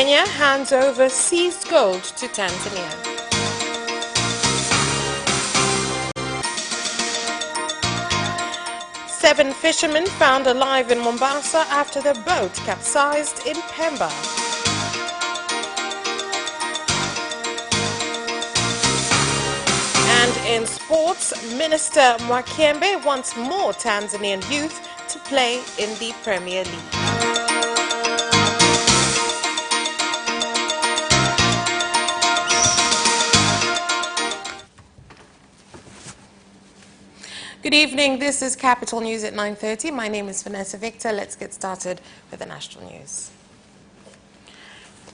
Kenya hands over seized gold to Tanzania. Seven fishermen found alive in Mombasa after their boat capsized in Pemba. And in sports, Minister Mwakyembe wants more Tanzanian youth to play in the Premier League. Good evening. This is Capital News at 9:30. My name is Vanessa Victor. Let's get started with the national news.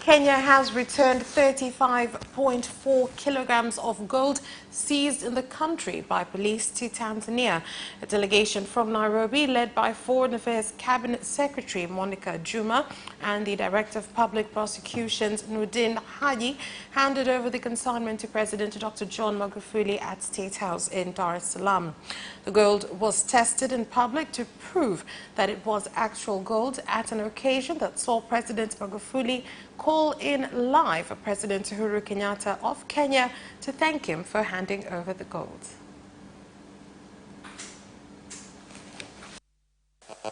Kenya has returned 35.4 kilograms of gold seized in the country by police to Tanzania. A delegation from Nairobi, led by Foreign Affairs Cabinet Secretary Monica Juma and the Director of Public Prosecutions Nurdin Haji, handed over the consignment to President Dr. John Magufuli at State House in Dar es Salaam. The gold was tested in public to prove that it was actual gold at an occasion that saw President Magufuli call in live President Uhuru Kenyatta of Kenya to thank him for handing over the gold.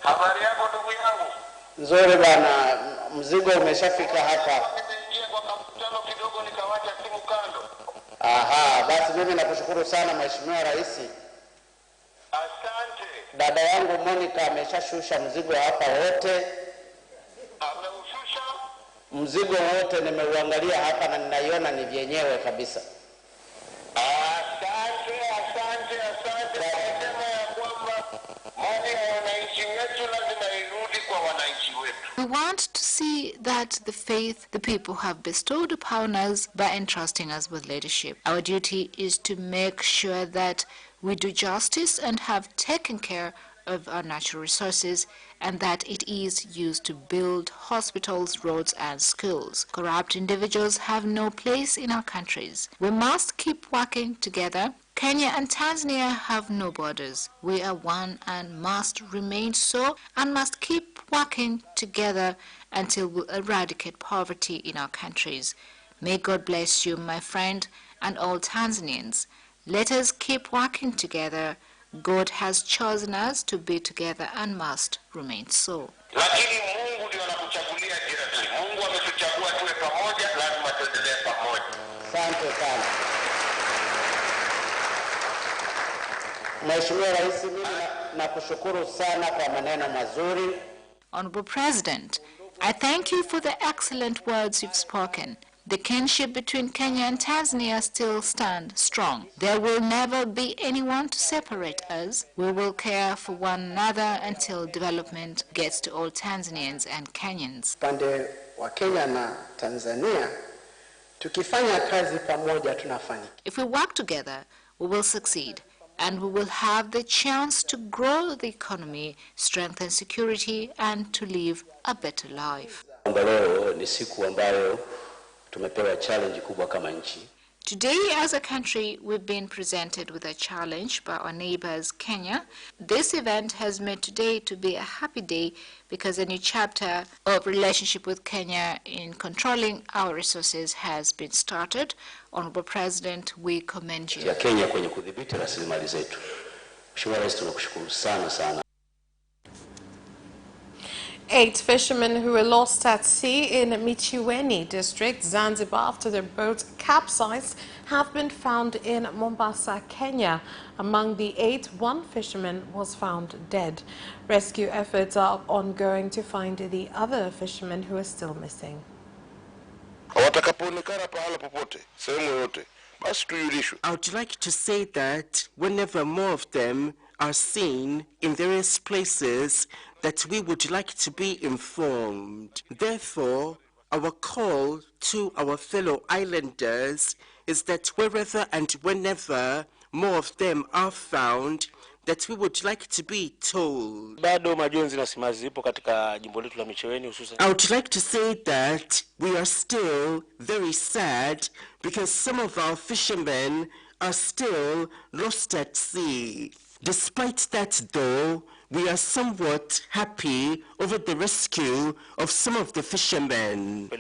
Habari yako ndugu yangu? Nzuri bana, mzigo umeshafika hapa. Nimeingia kwa mkutano kidogo nikawacha simu kando. Aha, basi mimi nakushukuru sana Mheshimiwa Rais. Asante. Dada yangu Monica ameshashusha mzigo hapa wote. Ameushusha? Mzigo wote nimeuangalia hapa na ninaiona ni vyenyewe kabisa. Asante. Nasema ya kwamba mali ya wananchi wetu lazima irudi kwa wananchi wetu. We want to see that the faith the people have bestowed upon us by entrusting us with leadership. Our duty is to make sure that we do justice and have taken care of our natural resources, and that it is used to build hospitals, roads, and schools. Corrupt individuals have no place in our countries. We must keep working together. Kenya and Tanzania have no borders. We are one and must remain so, and must keep working together until we eradicate poverty in our countries. May God bless you, my friend, and all Tanzanians. Let us keep working together. God has chosen us to be together and must remain so. Lakini Mungu ndio anakuchagulia jirani. Mungu ametuchagua tuwe pamoja, lazima tuendelee pamoja. Asante sana. Mheshimiwa Rais, mimi nakushukuru sana kwa maneno mazuri. Honorable President, I thank you for the excellent words you've spoken. The kinship between Kenya and Tanzania still stands strong. There will never be anyone to separate us. We will care for one another until development gets to all Tanzanians and Kenyans. Pande wa Kenya na Tanzania, tukifanya kazi pamoja tunafanikiwa. If we work together, we will succeed, and we will have the chance to grow the economy, strengthen security, and to live a better life. Leo ni siku ambayo tumepewa challenge kubwa kama nchi. Today, as a country, we've been presented with a challenge by our neighbors, Kenya. This event has made today to be a happy day because a new chapter of relationship with Kenya in controlling our resources has been started. Honorable President, we commend you. Ya Kenya kwenye kudhibiti rasilimali zetu. Mheshimiwa Rais, tunakushukuru sana. 8 fishermen who were lost at sea in Michiweni district, Zanzibar, after their boat capsized have been found in Mombasa, Kenya. Among the 8, 1 fisherman was found dead. Rescue efforts are ongoing to find the other fishermen who are still missing. I would like to say that whenever more of them are seen in various places, that we would like to be informed. Therefore, our call to our fellow islanders is that wherever and whenever more of them are found, that we would like to be told. I would like to say that we are still very sad because some of our fishermen are still lost at sea. Despite that, though, we are somewhat happy over the rescue of some of the fishermen.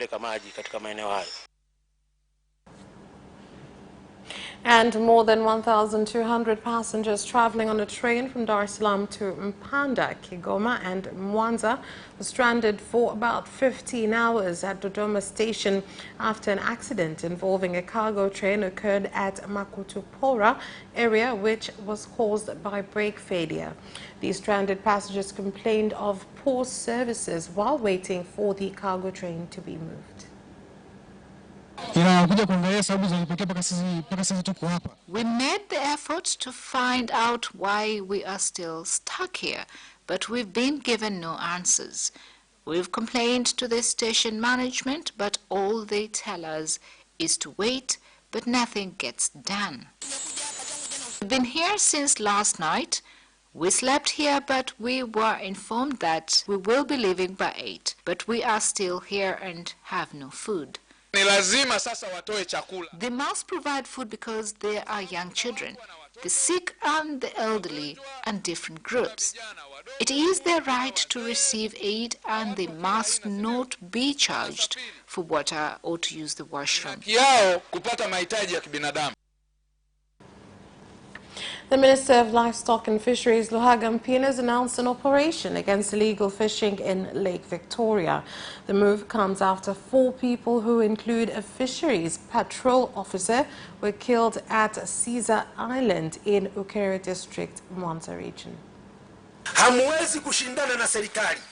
And more than 1,200 passengers traveling on a train from Dar es Salaam to Mpanda, Kigoma and Mwanza were stranded for about 15 hours at Dodoma station after an accident involving a cargo train occurred at Makutupora area, which was caused by brake failure. These stranded passengers complained of poor services while waiting for the cargo train to be moved. We made the effort to find out why we are still stuck here, but we've been given no answers. We've complained to the station management, but all they tell us is to wait, but nothing gets done. We've been here since last night. We slept here, but we were informed that we will be leaving by 8, but we are still here and have no food. They must provide food because they are young children, the sick and the elderly, and different groups. It is their right to receive aid, and they must not be charged for water or to use the washroom. The Minister of Livestock and Fisheries, Luhaga Mpina, has announced an operation against illegal fishing in Lake Victoria. The move comes after 4 people, who include a fisheries patrol officer, were killed at Caesar Island in Ukere District, Mwanza region.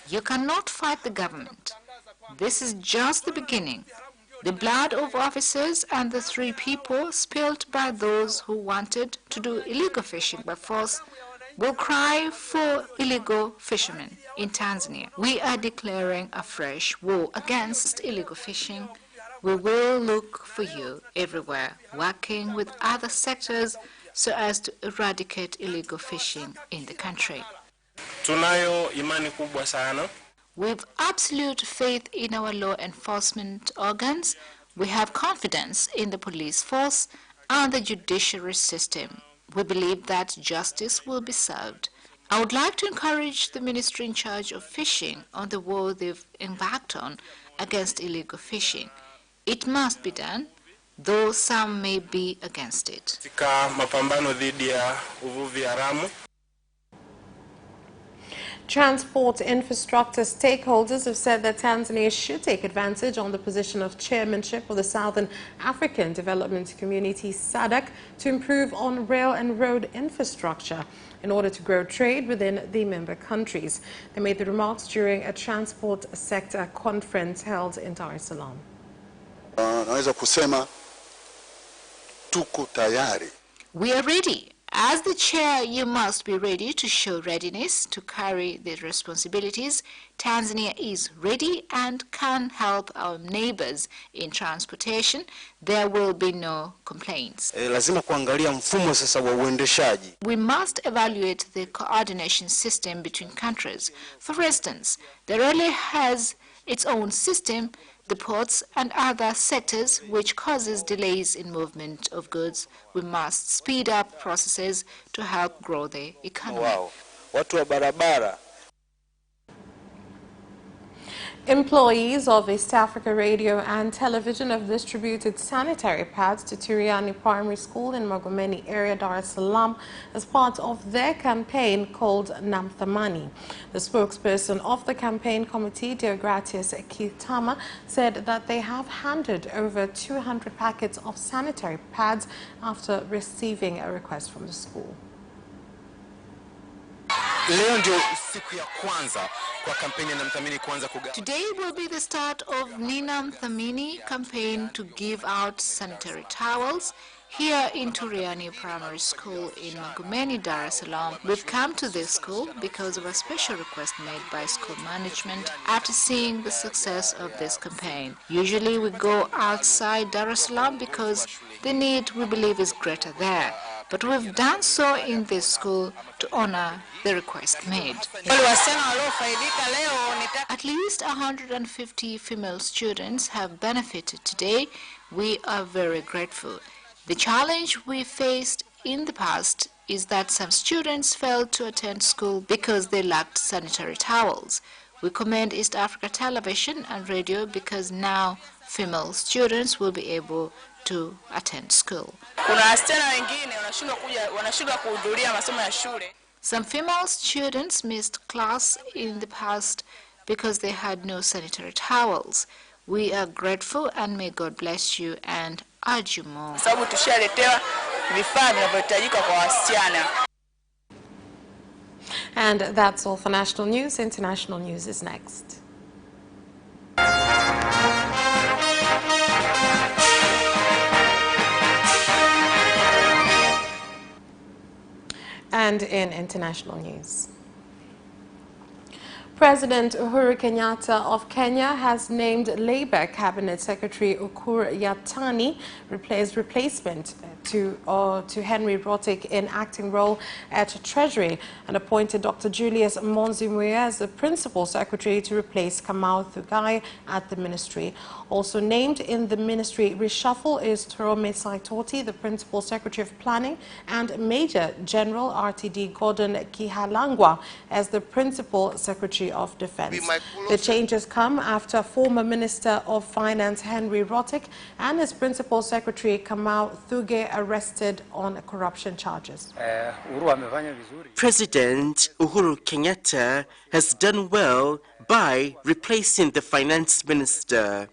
You cannot fight the government. This is just the beginning. The blood of officers and the 3 people spilled by those who wanted to do illegal fishing by force will cry for illegal fishermen in Tanzania. We are declaring a fresh war against illegal fishing. We will look for you everywhere, working with other sectors so as to eradicate illegal fishing in the country. Tunayo imani kubwa sana. With absolute faith in our law enforcement organs, we have confidence in the police force and the judiciary system. We believe that justice will be served. I would like to encourage the ministry in charge of fishing on the war they've embarked on against illegal fishing. It must be done, though some may be against it. Transport infrastructure stakeholders have said that Tanzania should take advantage on the position of chairmanship of the Southern African Development Community (SADC) to improve on rail and road infrastructure in order to grow trade within the member countries. They made the remarks during a transport sector conference held in Dar es Salaam. Naweza kusema tuko tayari. We are ready. As the chair, you must be ready to show readiness to carry the responsibilities. Tanzania is ready and can help our neighbors in transportation. There will be no complaints. Lazima kuangalia mfumo sasa wa uendeshaji. We must evaluate the coordination system between countries. For instance, the railway has its own system, the ports and other sectors, which causes delays in movement of goods. We must speed up processes to help grow the economy. Wow. Watu wa barabara. Employees of East Africa Radio and Television have distributed sanitary pads to Turiani Primary School in Magomeni area, Dar es Salaam, as part of their campaign called Namthamani. The spokesperson of the campaign committee, Deogratius Kitama, said that they have handed over 200 packets of sanitary pads after receiving a request from the school. Today will be the start of Ninamthamini campaign to give out sanitary towels. Here in Turiani Primary School in Magomeni, Dar es Salaam, we've come to this school because of a special request made by school management after seeing the success of this campaign. Usually we go outside Dar es Salaam because the need, we believe, is greater there. But we've done so in this school to honor the request made. At least 150 female students have benefited today. We are very grateful. The challenge we faced in the past is that some students failed to attend school because they lacked sanitary towels. We commend East Africa Television and Radio because now female students will be able to attend school. Some female students missed class in the past because they had no sanitary towels. We are grateful and may God bless you and urge you more. And that's all for national news. International news is next. And in international news, President Uhuru Kenyatta of Kenya has named Labour Cabinet Secretary Ukur Yatani replacement to Henry Rotich in acting role at Treasury, and appointed Dr. Julius Monzimwe as the Principal Secretary to replace Kamau Thugai at the Ministry. Also named in the Ministry reshuffle is Torome Saitoti, the Principal Secretary of Planning, and Major General RTD Gordon Kihalangwa as the Principal Secretary of Defense. The changes come after former Minister of Finance Henry Rotich and his Principal Secretary Kamau Thugai arrested on corruption charges. President Uhuru Kenyatta has done well by replacing the Finance Minister.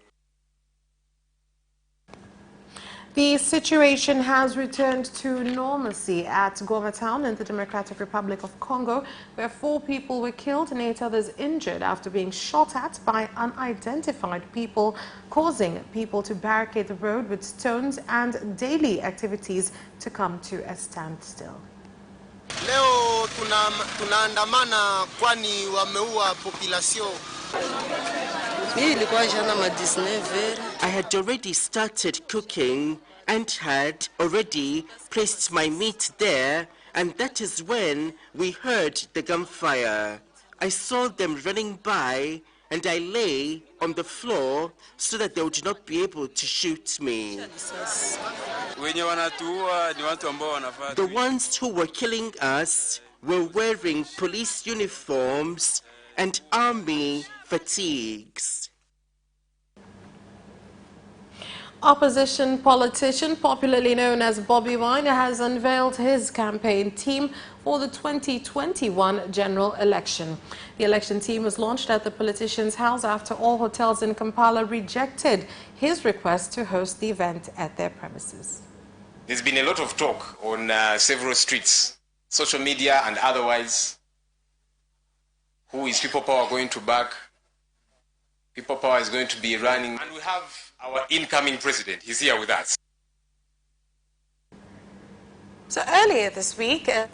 The situation has returned to normalcy at Goma town in the Democratic Republic of Congo, where 4 people were killed and 8 others injured after being shot at by unidentified people, causing people to barricade the road with stones and daily activities to come to a standstill. Leo tunaandamana kwani wameua population. I had already started cooking and had already placed my meat there, and that is when we heard the gunfire. I saw them running by, and I lay on the floor so that they would not be able to shoot me. The ones who were killing us were wearing police uniforms and army fatigues. Opposition politician, popularly known as Bobby Wine, has unveiled his campaign team for the 2021 general election. The election team was launched at the politician's house after all hotels in Kampala rejected his request to host the event at their premises. There's been a lot of talk on several streets, social media and otherwise. Who is People Power going to back? People Power is going to be running. And we have our incoming president. He's here with us. So earlier this week, a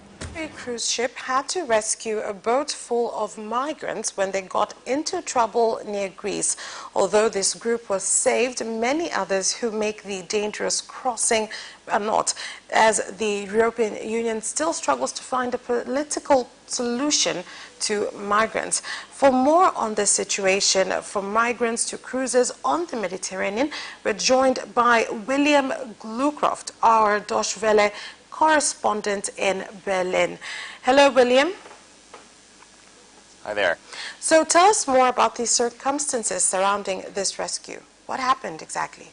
cruise ship had to rescue a boat full of migrants when they got into trouble near Greece. Although this group was saved, many others who make the dangerous crossing are not, as the European Union still struggles to find a political solution to migrants. For more on this situation, from migrants to cruisers on the Mediterranean, we're joined by William Glucroft, our Deutsche Welle correspondent in Berlin. Hello, William. Hi there. So tell us more about the circumstances surrounding this rescue. What happened exactly?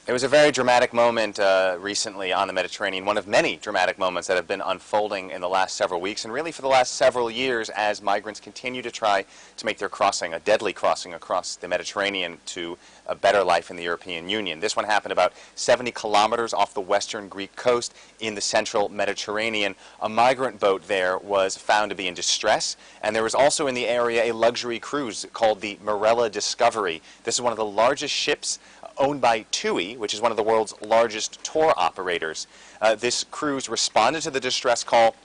It was a very dramatic moment recently on the Mediterranean, one of many dramatic moments that have been unfolding in the last several weeks and really for the last several years as migrants continue to try to make their crossing, a deadly crossing across the Mediterranean to a better life in the European Union. This one happened about 70 kilometers off the western Greek coast in the central Mediterranean. A migrant boat there was found to be in distress, and there was also in the area a luxury cruise called the Marella Discovery. This is one of the largest ships owned by TUI, which is one of the world's largest tour operators. This cruise responded to the distress call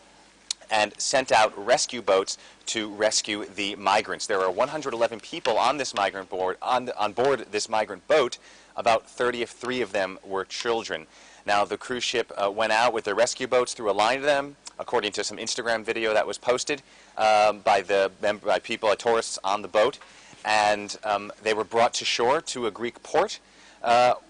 and sent out rescue boats to rescue the migrants. There are 111 people on this migrant board, on board this migrant boat. About 33 of them were children. Now, the cruise ship went out with their rescue boats through a line of them, according to some Instagram video that was posted by people, tourists on the boat, and they were brought to shore to a Greek port.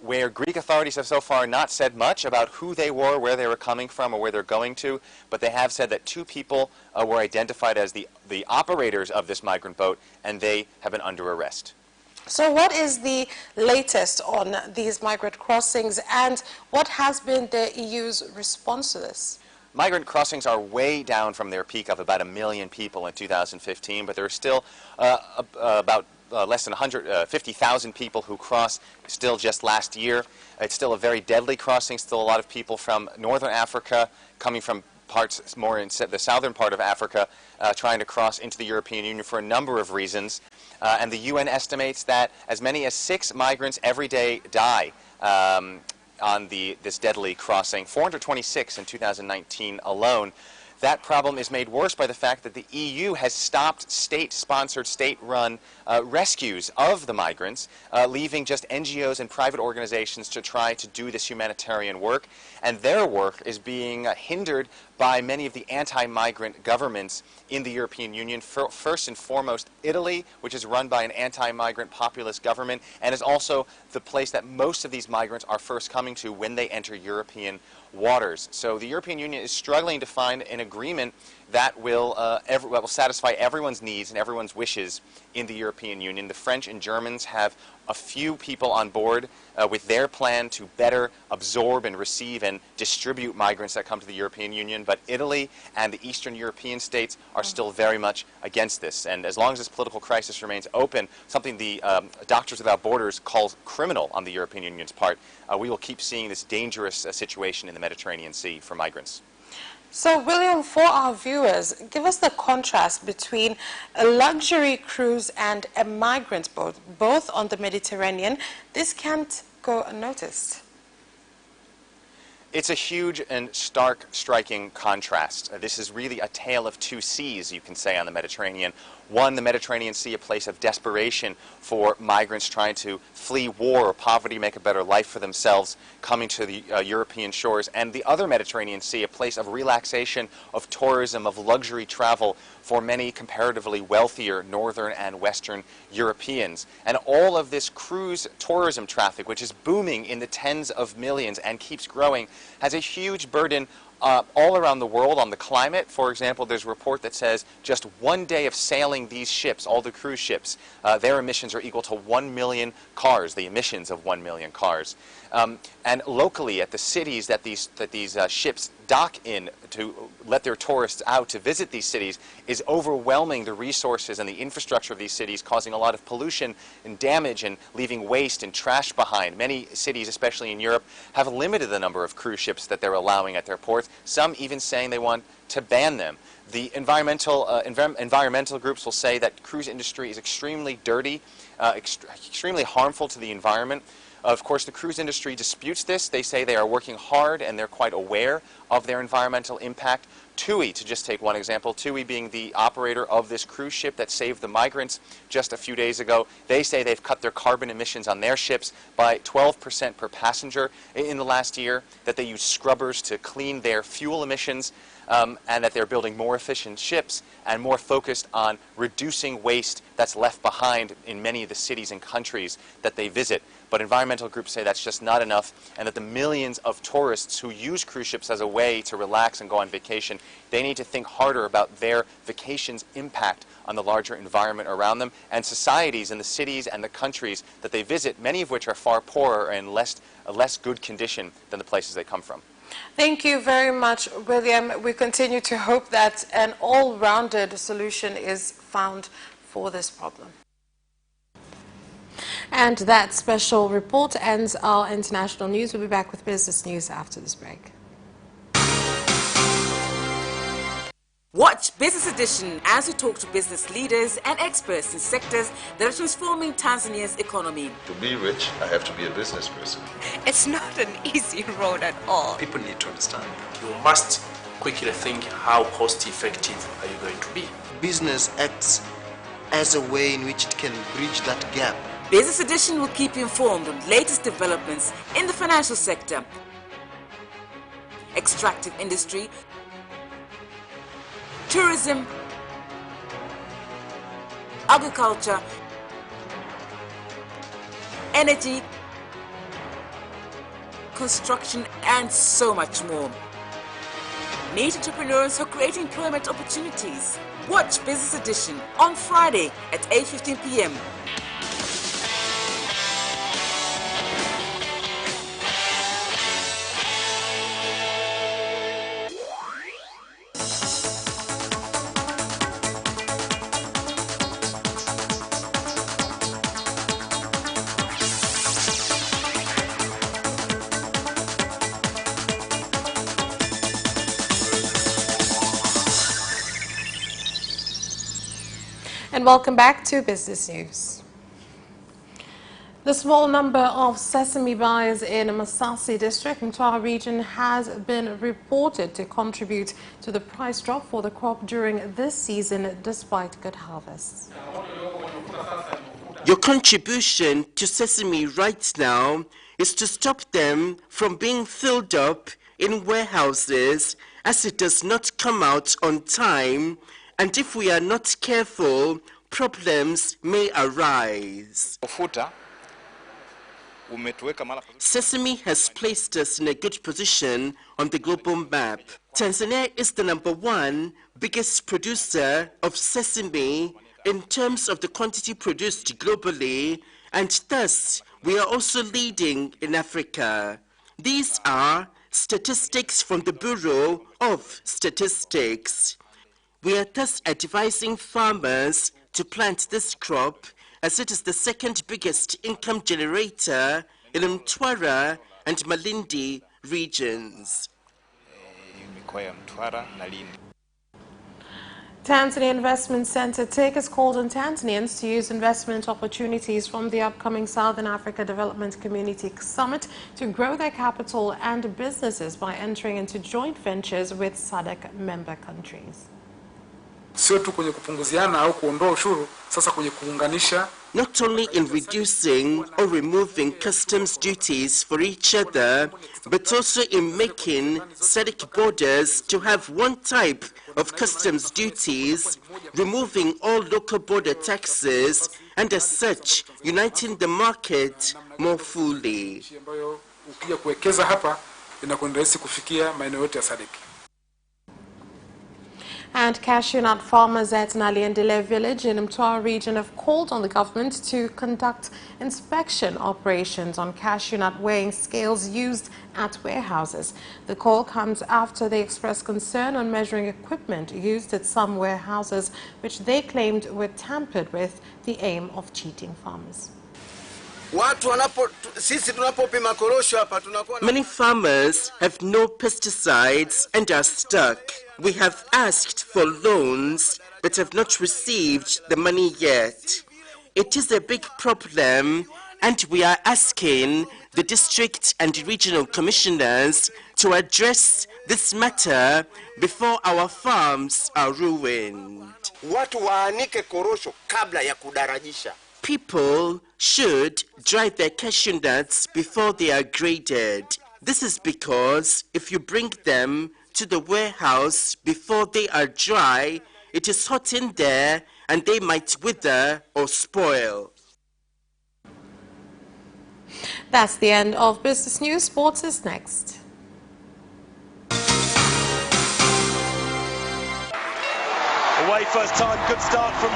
where Greek authorities have so far not said much about who they were, where they were coming from, or where they're going to, but they have said that 2 people were identified as the operators of this migrant boat, and they have been under arrest. So what is the latest on these migrant crossings, and what has been the EU's response to this? Migrant crossings are way down from their peak of about 1 million people in 2015, but there are still about less than 150,000 people who crossed still just last year. It's still a very deadly crossing, still a lot of people from northern Africa coming from parts more in the southern part of Africa trying to cross into the European Union for a number of reasons. And the UN estimates that as many as 6 migrants every day die on this deadly crossing, 426 in 2019 alone. That problem is made worse by the fact that the EU has stopped state-sponsored, state-run rescues of the migrants, leaving just NGOs and private organizations to try to do this humanitarian work. And their work is being hindered by many of the anti-migrant governments in the European Union, first and foremost Italy, which is run by an anti-migrant populist government, and is also the place that most of these migrants are first coming to when they enter European waters. So the European Union is struggling to find an agreement that will satisfy everyone's needs and everyone's wishes in the European Union. The French and Germans have a few people on board with their plan to better absorb and receive and distribute migrants that come to the European Union, but Italy and the Eastern European states are still very much against this. And as long as this political crisis remains open, something the Doctors Without Borders calls criminal on the European Union's part, we will keep seeing this dangerous situation in the Mediterranean Sea for migrants. So, William, for our viewers, give us the contrast between a luxury cruise and a migrant boat, both on the Mediterranean. This can't go unnoticed. It's a huge and stark, striking contrast. This is really a tale of 2 seas, you can say, on the Mediterranean. One, the Mediterranean Sea, a place of desperation for migrants trying to flee war or poverty, make a better life for themselves, coming to the European shores. And the other Mediterranean Sea, a place of relaxation, of tourism, of luxury travel for many comparatively wealthier northern and western Europeans. And all of this cruise tourism traffic, which is booming in the tens of millions and keeps growing, has a huge burden all around the world on the climate. For example, there's a report that says just 1 day of sailing these ships, all the cruise ships, their emissions are equal to 1 million cars, the emissions of 1 million cars. And locally at the cities that these ships dock in to let their tourists out to visit these cities is overwhelming the resources and the infrastructure of these cities, causing a lot of pollution and damage and leaving waste and trash behind. Many cities, especially in Europe, have limited the number of cruise ships that they're allowing at their ports, some even saying they want to ban them. The environmental groups will say that cruise industry is extremely dirty, extremely harmful to the environment. Of course, the cruise industry disputes this. They say they are working hard and they're quite aware of their environmental impact. TUI, to just take one example, TUI being the operator of this cruise ship that saved the migrants just a few days ago, they say they've cut their carbon emissions on their ships by 12% per passenger in the last year, that they use scrubbers to clean their fuel emissions, and that they're building more efficient ships and more focused on reducing waste that's left behind in many of the cities and countries that they visit. But environmental groups say that's just not enough, and that the millions of tourists who use cruise ships as a way to relax and go on vacation, they need to think harder about their vacation's impact on the larger environment around them, and societies in the cities and the countries that they visit, many of which are far poorer and less good condition than the places they come from. Thank you very much, William. We continue to hope that an all-rounded solution is found for this problem. And that special report ends our international news. We'll be back with business news after this break. Watch Business Edition as we talk to business leaders and experts in sectors that are transforming Tanzania's economy. To be rich, I have to be a business person. It's not an easy road at all. People need to understand. You must quickly think how cost effective are you going to be. Business acts as a way in which it can bridge that gap. Business Edition will keep you informed on latest developments in the financial sector, extractive industry, tourism, agriculture, energy, construction, and so much more. Meet entrepreneurs who create employment opportunities. Watch Business Edition on Friday at 8:15 p.m. And welcome back to Business News. The small number of sesame buyers in Masasi district, Mtwara region, has been reported to contribute to the price drop for the crop during this season despite good harvests. Your contribution to sesame right now is to stop them from being filled up in warehouses as it does not come out on time, and if we are not careful, problems may arise. Sesame has placed us in a good position on the global map. Tanzania is the #1 biggest producer of sesame in terms of the quantity produced globally, and thus we are also leading in Africa. These are statistics from the Bureau of Statistics. We are thus advising farmers to plant this crop as it is the second biggest income generator in Mtwara and Malindi regions. Tanzania Investment Center TIC has called on Tanzanians to use investment opportunities from the upcoming Southern Africa Development Community Summit to grow their capital and businesses by entering into joint ventures with SADC member countries. Not only in reducing or removing customs duties for each other, but also in making SADC borders to have one type of customs duties, removing all local border taxes, and as such, uniting the market more fully. And cashew nut farmers at Naliendele village in Mtwara region have called on the government to conduct inspection operations on cashew nut weighing scales used at warehouses. The call comes after they expressed concern on measuring equipment used at some warehouses, which they claimed were tampered with, the aim of cheating farmers. Many farmers have no pesticides and are stuck. We have asked for loans but have not received the money yet. It is a big problem, and we are asking the district and regional commissioners to address this matter before our farms are ruined. People should dry their cashew nuts before they are graded. This is because if you bring them to the warehouse before they are dry, it is hot in there and they might wither or spoil. That's the end of Business News. Sports is next. Away first time, good start from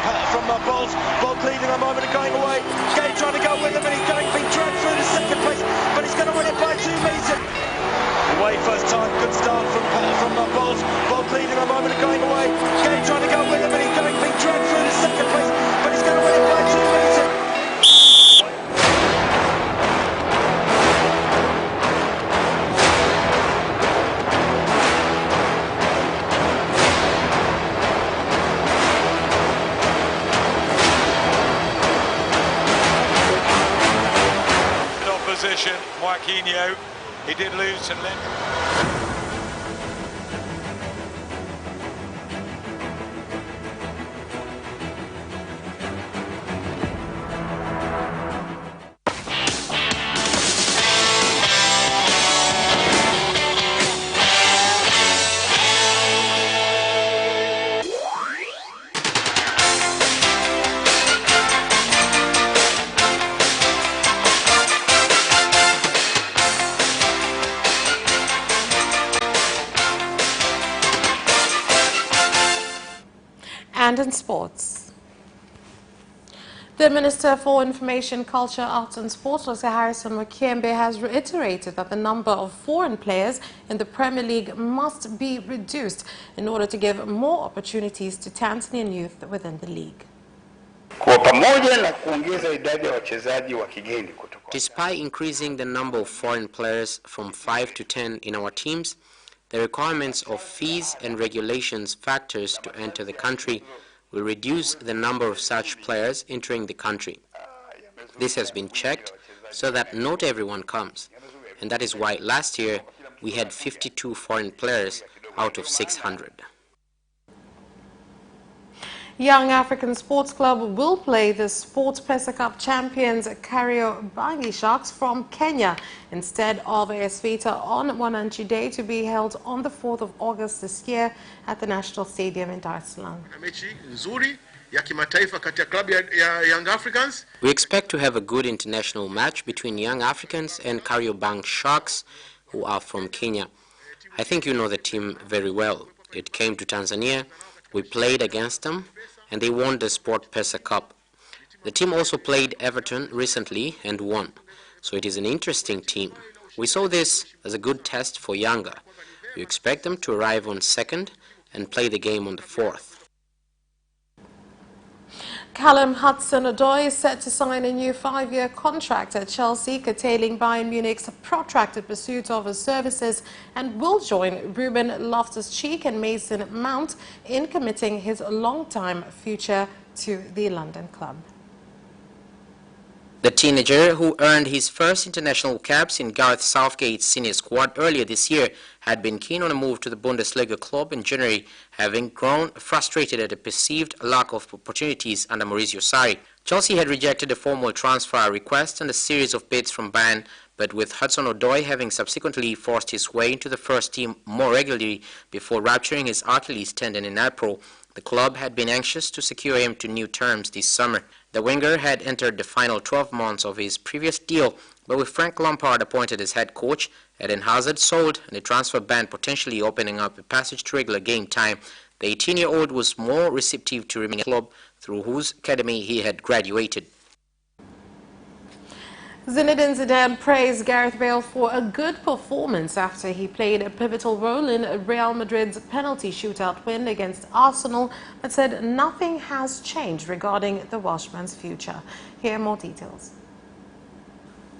Bolt. Bolt leading a moment and going away. Gay trying to go with him and he's being dragged through to second place, but he's going to win it by 2 meters. Away first time, good start from Bolt. Bolt leading a moment and going away. Gay trying to go with him and he's being dragged through to second place, but he's going to win it by 2 meters. Opposition, Joaquinho, he did lose to Lynn. And in sports, the Minister for Information, Culture, Arts and Sport, Dr. Harrison Mukembe, has reiterated that the number of foreign players in the Premier League must be reduced in order to give more opportunities to Tanzanian youth within the league. Despite increasing the number of foreign players from 5 to 10 in our teams, the requirements of fees and regulations factors to enter the country will reduce the number of such players entering the country. This has been checked so that not everyone comes, and that is why last year we had 52 foreign players out of 600. Young African Sports Club will play the Sports Pesa Cup champions Kariobangi Sharks from Kenya instead of AS Vita on Mwananchi Day, to be held on the 4th of August this year at the National Stadium in Dar es Salaam. We expect to have a good international match between Young Africans and Kariobangi Sharks, who are from Kenya. I think you know the team very well. It came to Tanzania, we played against them, and they won the Sport Pesa Cup. The team also played Everton recently and won, so it is an interesting team. We saw this as a good test for Yanga. We expect them to arrive on 2nd and play the game on the 4th. Callum Hudson-Odoi is set to sign a new 5-year contract at Chelsea, curtailing Bayern Munich's protracted pursuit of his services, and will join Ruben Loftus-Cheek and Mason Mount in committing his long-time future to the London club. The teenager, who earned his first international caps in Gareth Southgate's senior squad earlier this year, had been keen on a move to the Bundesliga club in January, having grown frustrated at a perceived lack of opportunities under Maurizio Sarri. Chelsea had rejected a formal transfer request and a series of bids from Bayern, but with Hudson-Odoi having subsequently forced his way into the first team more regularly before rupturing his Achilles tendon in April, the club had been anxious to secure him to new terms this summer. The winger had entered the final 12 months of his previous deal, but with Frank Lampard appointed as head coach, Eden Hazard sold, and the transfer ban potentially opening up a passage to regular game time, the 18-year-old was more receptive to remaining at the club, through whose academy he had graduated. Zinedine Zidane praised Gareth Bale for a good performance after he played a pivotal role in Real Madrid's penalty shootout win against Arsenal, but said nothing has changed regarding the Welshman's future. Here are more details.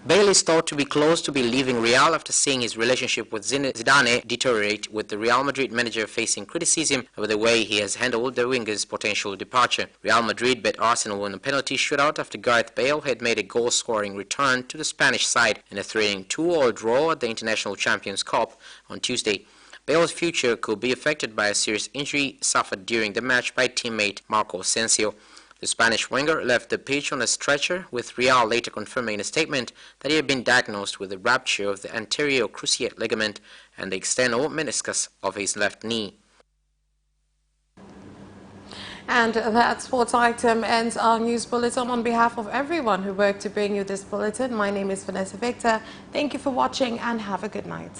Bale is thought to be close to be leaving Real after seeing his relationship with Zidane deteriorate, with the Real Madrid manager facing criticism over the way he has handled the winger's potential departure. Real Madrid bet Arsenal in a penalty shootout after Gareth Bale had made a goal-scoring return to the Spanish side in a thrilling 2-2 draw at the International Champions Cup on Tuesday. Bale's future could be affected by a serious injury suffered during the match by teammate Marco Asensio. The Spanish winger left the pitch on a stretcher, with Real later confirming in a statement that he had been diagnosed with a rupture of the anterior cruciate ligament and the external meniscus of his left knee. And that sports item ends our news bulletin. On behalf of everyone who worked to bring you this bulletin, my name is Vanessa Victor. Thank you for watching and have a good night.